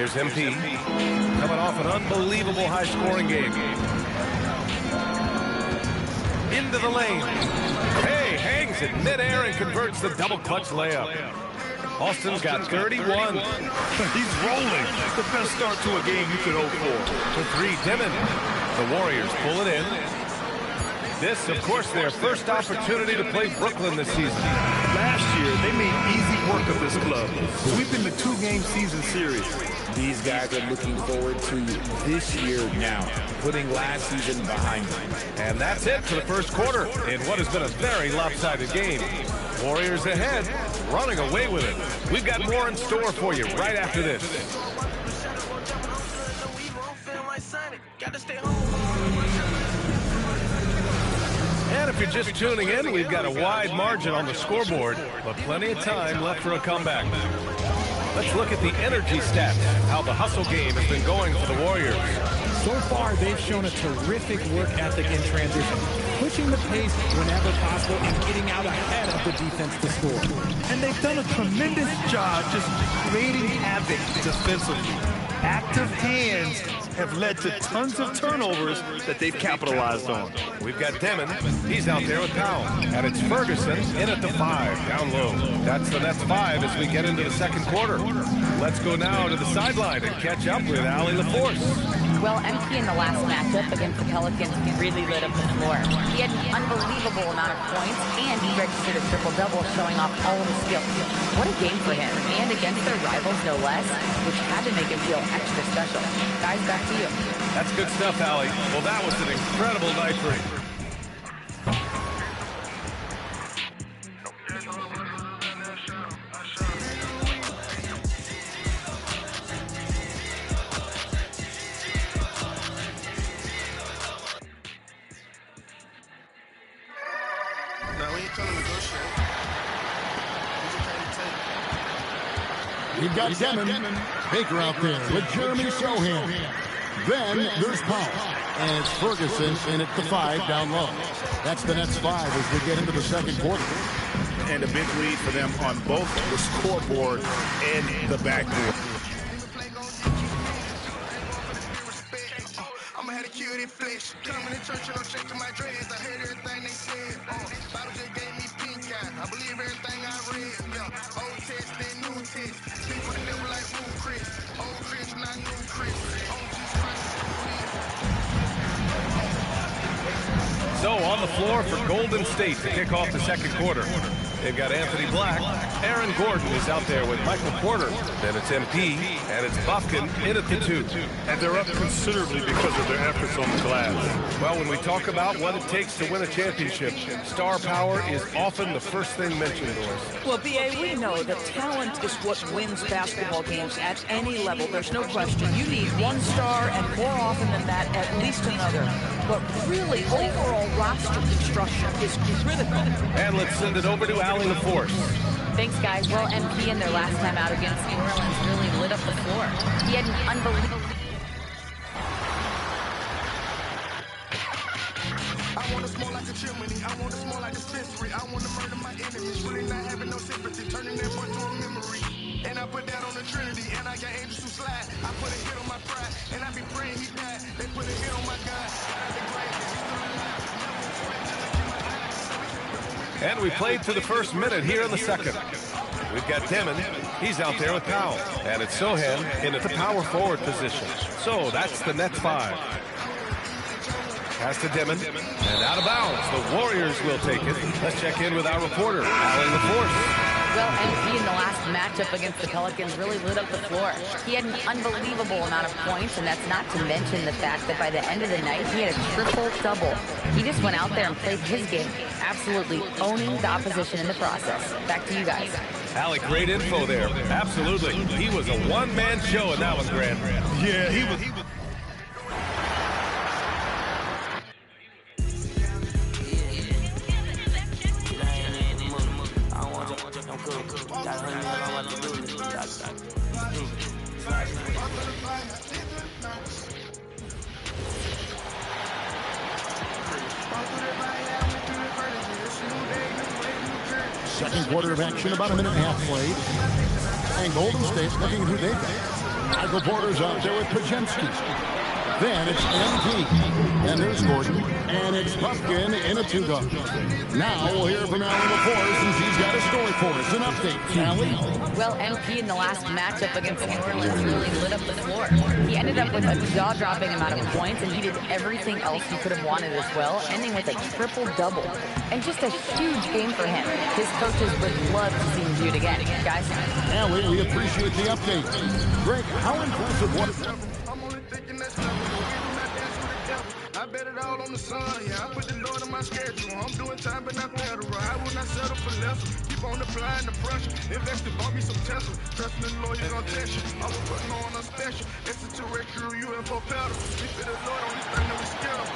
Here's MP. Coming off an unbelievable high-scoring game. Into the lane. Hey, hangs it midair and converts the double-clutch layup. Austin's got 31. He's rolling. The best start to a game you could hope for. The three, Dimon. The Warriors pull it in. This, of course, their first opportunity to play Brooklyn this season. Last year, they made easy work of this club, sweeping the two-game season series. These guys are looking forward to this year now, putting last season behind them. And that's it for the first quarter in what has been a very lopsided game. Warriors ahead, running away with it. We've got more in store for you right after this. And if you're just tuning in, we've got a wide margin on the scoreboard, but plenty of time left for a comeback. Let's look at the energy stats, how the hustle game has been going for the Warriors. So far, they've shown a terrific work ethic in transition, pushing the pace whenever possible and getting out ahead of the defense to score. And they've done a tremendous job just creating havoc defensively. Active hands have led to tons of turnovers that they've capitalized on. We've got Demon. He's out there with Powell. And it's Ferguson in at the 5, down low. That's the Nets 5 as we get into the second quarter. Let's go now to the sideline and catch up with Allie LaForce. Well, MP in the last matchup against the Pelicans, he really lit up the floor. He had an unbelievable amount of points, and he registered a triple-double, showing off all of his skills. What a game for him, and against their rivals, no less, which had to make him feel extra special. Guys, back to you. That's good stuff, Allie. Well, that was an incredible night for him. You've got Demon, Baker out there with Jeremy Sohan. Then there's Powell, and it's Ferguson in at the 5 down low. That's the Nets 5 as we get into the second quarter. And a big lead for them on both the scoreboard and the backboard. Coming to church and I'm shaking my dreads. I heard everything they said. Bible just gave me pink eye. I believe everything I read. Yeah. Old test and new test. People that never like new Chris. Old Chris, not new Chris. Old Jesus Christ. So on the floor for Golden State to kick off the second quarter. They've got Anthony Black. Aaron Gordon is out there with Michael Porter. Then it's MP, and it's Bufkin in at the 2. And they're up considerably because of their efforts on the glass. Well, when we talk about what it takes to win a championship, star power is often the first thing mentioned, Doris. Well, B.A., we know that talent is what wins basketball games at any level. There's no question. You need one star, and more often than that, at least another. But really, overall roster construction is critical. And let's send it over to Allie LaForce. Thanks, guys. Well, MP in their last time out against New Orleans really lit up the floor. He had an unbelievable... I want to smell like a chimney. I want to smell like a dispensary. I want to murder my enemies. Really not having no sympathy. Turning that boy to a memory. And I put that on the Trinity. And I got angels who slide. I put a hit on my pride. And I be praying he died. They put a hit on my God. And we played to the first minute here in the second. We've got Demon. He's out there with Powell. And it's Sohan in at the power forward position. So that's the Nets 5. Pass to Demon. And out of bounds. The Warriors will take it. Let's check in with our reporter, Allie LaForce. Well, MP in the last matchup against the Pelicans really lit up the floor. He had an unbelievable amount of points, and that's not to mention the fact that by the end of the night, he had a triple-double. He just went out there and played his game, absolutely owning the opposition in the process. Back to you guys. Allie, great info there. Absolutely. He was a one-man show in that one, Grant. Yeah, he was. Second quarter of action, about a minute and a half played. And Golden State looking at who they've got. Michael Porter's out there with Pajemski. Then it's MP. And there's Gordon. And it's Pumpkin in a two-guard. Now we'll hear from Allie LaForce since he's got a story for us. An update, Allie. Well, MP in the last matchup against New Orleans really lit up the floor. He ended up with a jaw-dropping amount of points, and he did everything else he could have wanted as well, ending with a triple-double. And just a huge game for him. His coaches would love to see him do it again. Guys? Allie, we appreciate the update. Greg, how impressive was it? I'm only thinking that's not what we're getting that dance with the devil. I bet it all on the sun, yeah. I put the Lord on my schedule. I'm doing time, but not federal. I will not settle for less. Keep on applying the pressure. Invested, bought me some Tesla. Trusting the Lord, he's gonna test you. I was putting on a special. Extraterrestrial UFO pedal. We fit the Lord on this thing that we scared of.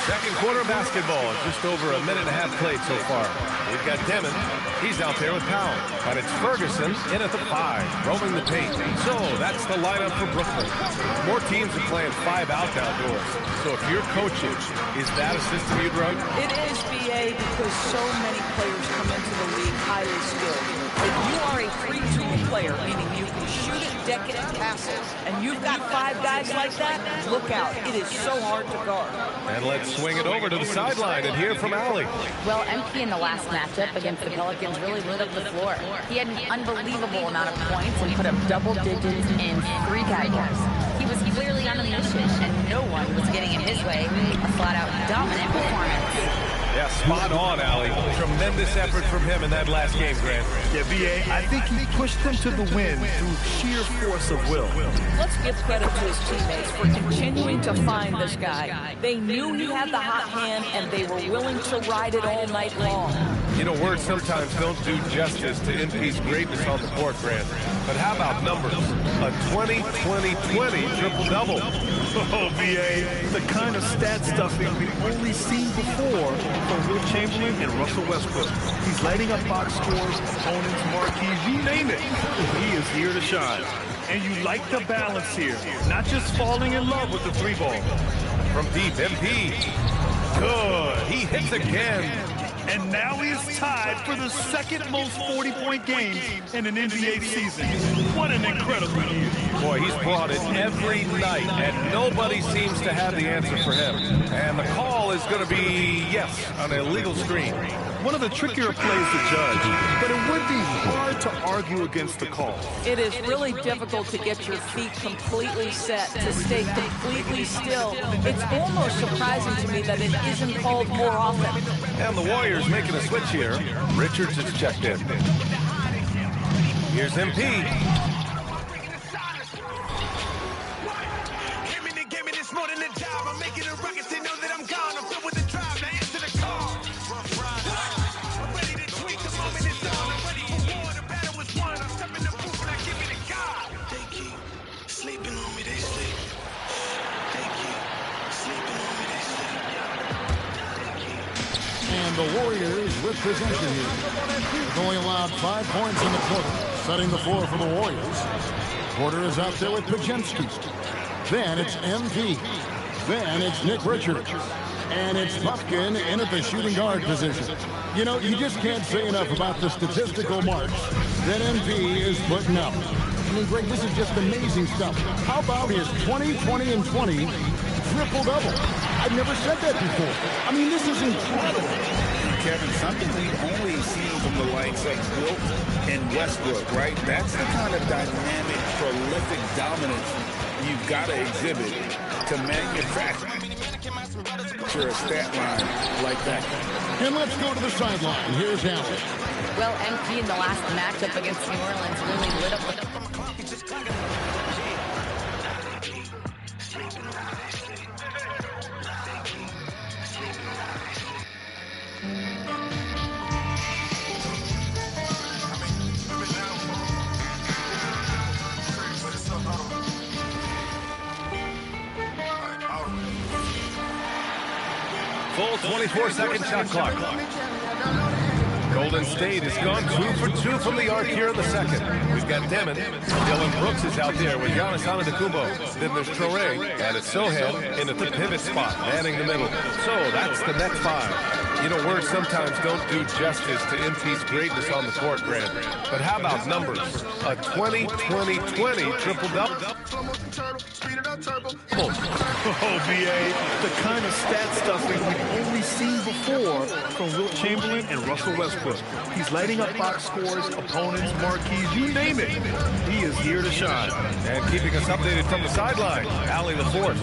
Second quarter basketball. Just over a minute and a half played so far. We've got Demon. He's out there with Powell. And it's Ferguson in at the 5, roaming the paint. So that's the lineup for Brooklyn. More teams are playing 5 out outdoors. So if you're coaching, is that a system you'd run? It is, BA, because so many players come into the league highly skilled. If you are a 3-tool player, meaning you can shoot it, deck it, and pass it, and you've got 5 guys like that, look out. It is so hard to guard. And let's swing it over to the sideline and hear from Allie. Well, MP in the last matchup against the Pelicans really lit up the floor. He had an unbelievable amount of points and put up double digits in 3 categories. He was clearly on a mission, and no one was getting in his way. A flat-out dominant performance. Yeah, spot on, Allie. Tremendous effort from him in that last game, Grant. Yeah, VA, I think he pushed them to the win through sheer force of will. Let's give credit to his teammates for continuing to find this guy. They knew he had the hot hand, and they were willing to ride it all night long. You know, words sometimes don't do justice to MP's greatness on the court, Grant. But how about numbers? A 20-20-20 triple-double. Oh, VA, the kind of stat stuffing we've only seen before from Will Chamberlain and Russell Westbrook. He's lighting up box scores, opponents, marquees, you name it. He is here to shine. And you like the balance here, not just falling in love with the 3-ball. From deep, MP. Good. He hits again. And now he is tied for the second most 40-point games in an NBA season. What an incredible year. Boy, he's brought it every night, and nobody seems to have the answer for him. And the call is going to be, yes, an illegal screen. One of the trickier plays to judge, but it would be hard to argue against the call. It is really difficult to get your feet completely set, to stay completely still. It's almost surprising to me that it isn't called more often. And the Warriors making a switch here. Richards is checked in. Here's MP. And the Warriors with possession here. They've only allowed 5 points in the quarter, setting the floor for the Warriors. Porter is out there with Pajemski. Then it's MP. Then it's Nick Richards. And it's Pumpkin in at the shooting guard position. You know, you just can't say enough about the statistical marks that MP is putting up. I mean, Greg, this is just amazing stuff. How about his 20-20-20 triple-double? I've never said that before. I mean, this is incredible. Kevin, something we've only seen from the likes of Wilt and Westbrook, right? That's the kind of dynamic, prolific dominance you've got to exhibit to manufacture a stat line like that. And let's go to the sideline. Here's Allen. Well, MP in the last matchup against New Orleans really lit up the... Full 24-second shot clock. Golden State has gone 2 for 2 from the arc here in the second. We've got Demon. Dylan Brooks is out there with Giannis Antetokounmpo. Then there's Traore, and it's Sohan in at the pivot spot, manning the middle. So that's the net 5. You know, words sometimes don't do justice to MP's greatness on the court, Grant. But how about numbers? A 20-20-20 triple-double. Oh, BA, the kind of stat stuffing we've only seen before from Wilt Chamberlain and Russell Westbrook. He's lighting up box scores, opponents, marquees, you name it. He is here to shine. And keeping us updated from the sideline, Allie LaForce.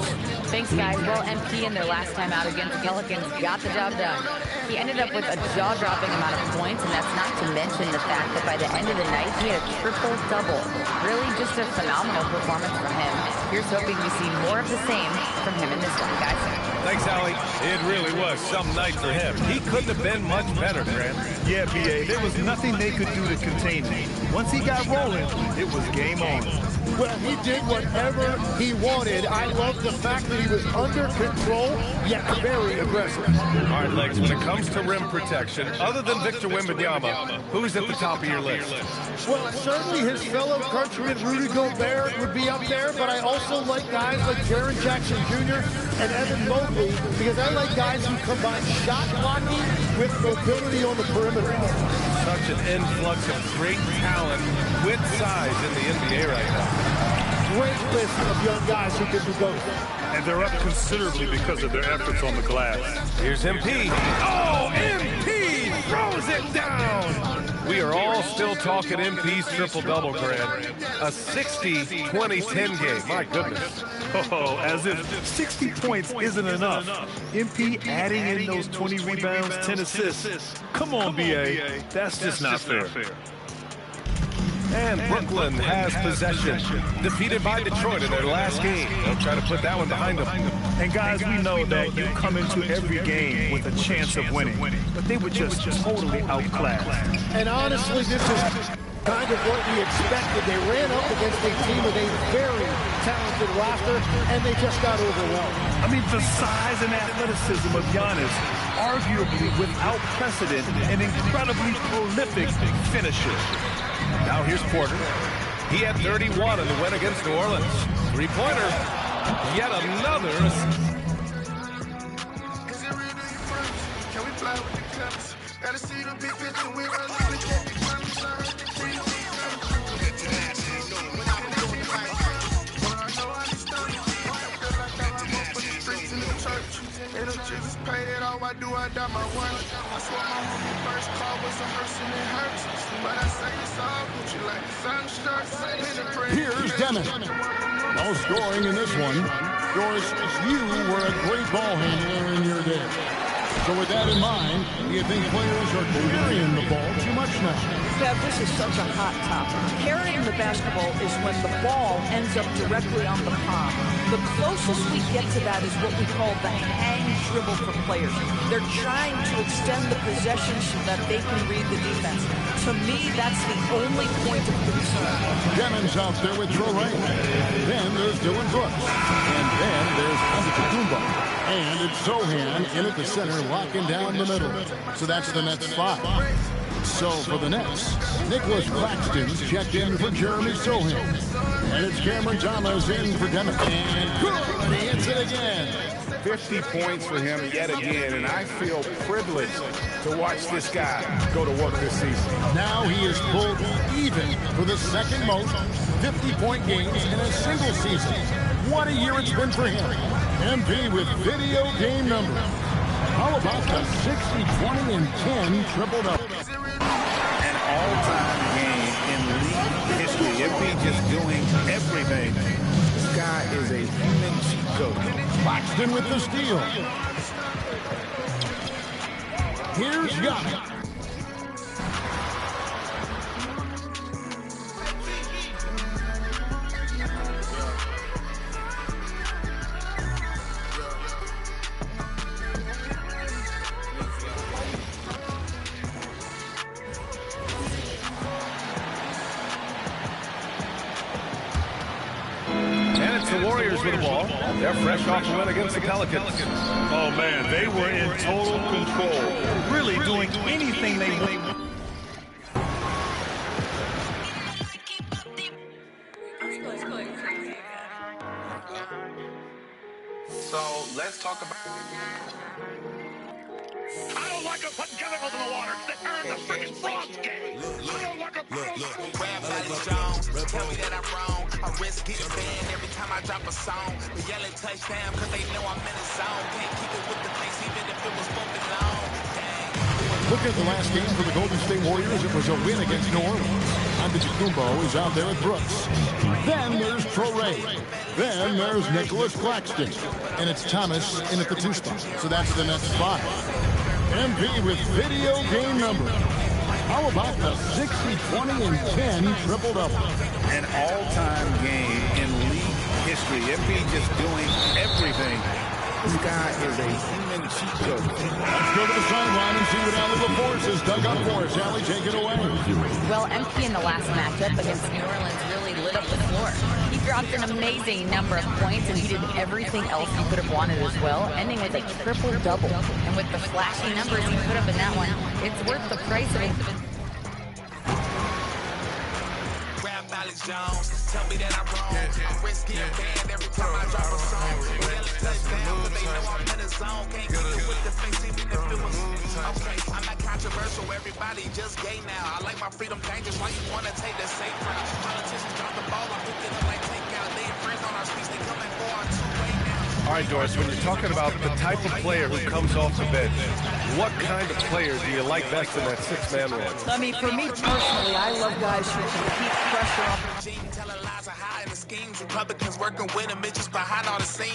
Thanks, guys. Well, MP in their last time out against the Pelicans got the job done. He ended up with a jaw-dropping amount of points, and that's not to mention the fact that by the end of the night, he had a triple-double. Really just a phenomenal performance from him. Here's hoping we see more of the same from him in this one, guys. Thanks, Allie. It really was some night for him. He couldn't have been much better, Grant. Yeah, BA, there was nothing they could do to contain him. Once he got rolling, it was game on. Well, he did whatever he wanted. I love the fact that he was under control, yet very aggressive. All right, Legs, when it comes to rim protection, other than Victor Wembanyama, who's at the top of your list? Well, certainly his fellow countryman Rudy Gobert would be up there, but I also like guys like Jaren Jackson Jr. and Evan Mobley because I like guys who combine shot blocking with mobility on the perimeter. Such an influx of great talent with size in the NBA right now. Great list of young guys who can do both. And they're up considerably because of their efforts on the glass. Here's MP. Oh, MP throws it down. We are all still talking MP's triple-double, Grant. A 60-20-10 game. My goodness. Oh, as if 60 points isn't enough. MP adding in those 20 rebounds, 10 assists. Come on, BA. That's just not fair. And Brooklyn has possession. Defeated by Detroit in their last game. They'll try to put that one behind them. And guys, we know that you come into every game with a chance of winning. But they were just totally outclassed. And honestly, this is kind of what we expected. They ran up against a team with a very talented roster, and they just got overwhelmed. I mean, the size and athleticism of Giannis, arguably without precedent, an incredibly prolific finisher. Now here's Porter. He had 31 in the win against New Orleans. Three-pointer. Yet another. Can we fly with the cups? Gotta see the big picture with us. Jesus paid it all, why do I doubt my one? I swear my homie first call was a hearse and it hurts. But I say it's all Gucci like the sun shirts. Here's Dennis. No scoring in this one. Doris, you were a great ball handler in your day. So with that in mind, do you think players are carrying the ball too much now? Bev, this is such a hot topic. Carrying the basketball is when the ball ends up directly on the palm. The closest we get to that is what we call the hang dribble for players. They're trying to extend the possession so that they can read the defense. To me, that's the only point of concern. Jennings out there with Joe Ray. Then there's Dylan Brooks. And then there's Antetokounmpo. And it's Sohan in at the center, locking down the middle. So that's the Nets 5. So for the Nets, Nicholas Claxton's checked in for Jeremy Sohan. And it's Cameron Thomas in for Dennis. And good, he hits it again. 50 points for him yet again, and I feel privileged to watch this guy go to work this season. Now he is pulled even for the second most 50-point games in a single season. What a year it's been for him. MP with video game numbers. How about the 60, 20, and 10 triple-double? An all-time game in league history. MP just doing everything. This guy is a human cheat code. Claxton with the steal. Here's Giannis. The Warriors with the ball. They're fresh off the win against the Pelicans. Oh, man, they were in total control. Really doing anything they want. So let's talk about. don't like to put chemicals in the water. They earn the freaking frogs game. I don't like a Rap Alex Jones, tell me that I'm wrong. I risk getting banned every time I drop a song. They yelling touchdown cause they know I'm in the zone. Can't keep it with the pace even if it was bumping long. Look at the last game for the Golden State Warriors. It was a win against New Orleans. Nba2k26 is out there at Brooks. Then there's Torrey. Then there's Nicholas Claxton. And it's Thomas in at the 2 spot. So that's the next 5. MP with video game number. How about the 60, 20, and 10 triple-double? An all-time game in league history. MP just doing everything. This guy is a human cheat code. Let's go to the sideline and see what Allie LaForce has dug up for us. Allie, take it away. Well, MP in the last matchup against New Orleans really lit up the floor. He dropped an amazing number of points, and he did everything else he could have wanted as well, ending with a triple-double. And with the flashy numbers he put up in that one, it's worth the price of it. Alex Jones, tell me that I'm wrong. I'm risky and banned every time I drop a song. Yelling touchdown cause they know I'm in the zone. Can't get it with the face even if it was okay. I'm not controversial, everybody just gay now. I like my freedom dangerous, why you wanna take the safe route? Politicians drop the ball, I'm picking up like takeout. They infringe on our speech, they coming for our two-way now. All right, Doris, when you're talking about the type of player who comes off the bench, what kind of player do you like best in that 6-man role? I mean, for me personally, I love guys who can keep pressure on. Telling lies are high in the schemes. Republicans working with them, it's just behind all the scenes.